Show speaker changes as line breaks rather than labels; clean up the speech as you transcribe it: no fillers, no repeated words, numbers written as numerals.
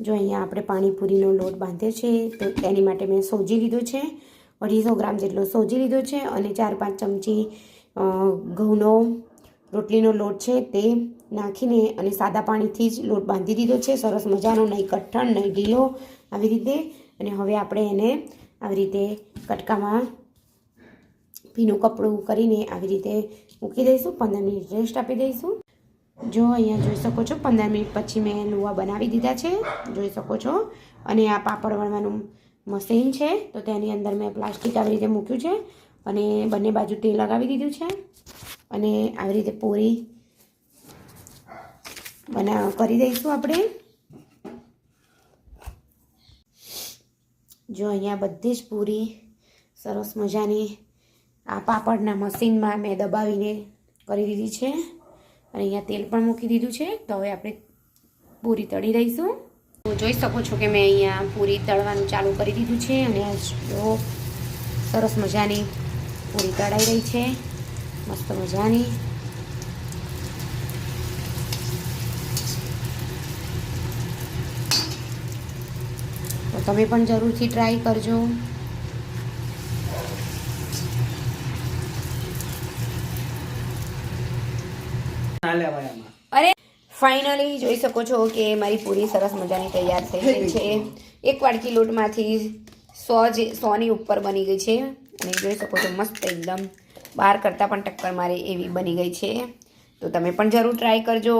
જો અહીંયા આપણે પાણીપુરીનો લોટ બાંધ્યો છે તો એની માટે મેં સોજી લીધો છે, 250 ગ્રામ જેટલો સોજી લીધો છે અને 4-5 ચમચી ઘઉંનો રોટલીનો લોટ છે તે નાખીને અને સાદા પાણીથી જ લોટ બાંધી દીધો છે, સરસ મજાનો, નહીં કઠણ નહીં ઢીલો, આવી રીતે. અને હવે આપણે એને આવી રીતે કટકામાં ભીનું કપડું કરીને આવી રીતે મૂકી દઈશું, 15 મિનિટ રેસ્ટ આપી દઈશું. જો અહીંયા જોઈ શકો છો 15 મિનિટ પછી મેં લુવા બનાવી દીધા છે, જોઈ શકો છો. અને આ પાપડ વણવાનું મશીન છે તો તેની અંદર મેં પ્લાસ્ટિક આવી રીતે મૂક્યું છે અને બંને બાજુ તેલ લગાવી દીધું છે અને આવી રીતે પૂરી કરી દઈશું આપણે. જો અહીંયા બધી જ પૂરી સરસ મજાની આ પાપડના મશીનમાં મેં દબાવીને કરી દીધી છે અને અહીંયા તેલ પણ મૂકી દીધું છે. તો હવે આપણે પૂરી તળી દઈશું. જોઈ શકો છો કે મેં અહીંયા પૂરી તળવાનું ચાલુ કરી દીધું છે અને જો સરસ મજાની પૂરી તળાઈ રહી છે, મસ્ત મજાની. તો તમે પણ જરૂરથી ટ્રાય કરજો. અરે ફાઇનલી જોઈ શકો છો કે મારી પૂરી સરસ મજાની તૈયાર થઈ ગઈ છે. 1 વાડકી લોટમાંથી 100ની ઉપર બની ગઈ છે અને જોઈ શકો છો મસ્ત એકદમ બહાર કરતાં પણ ટક્કર મારે એવી બની ગઈ છે. તો તમે પણ જરૂર ટ્રાય કરજો.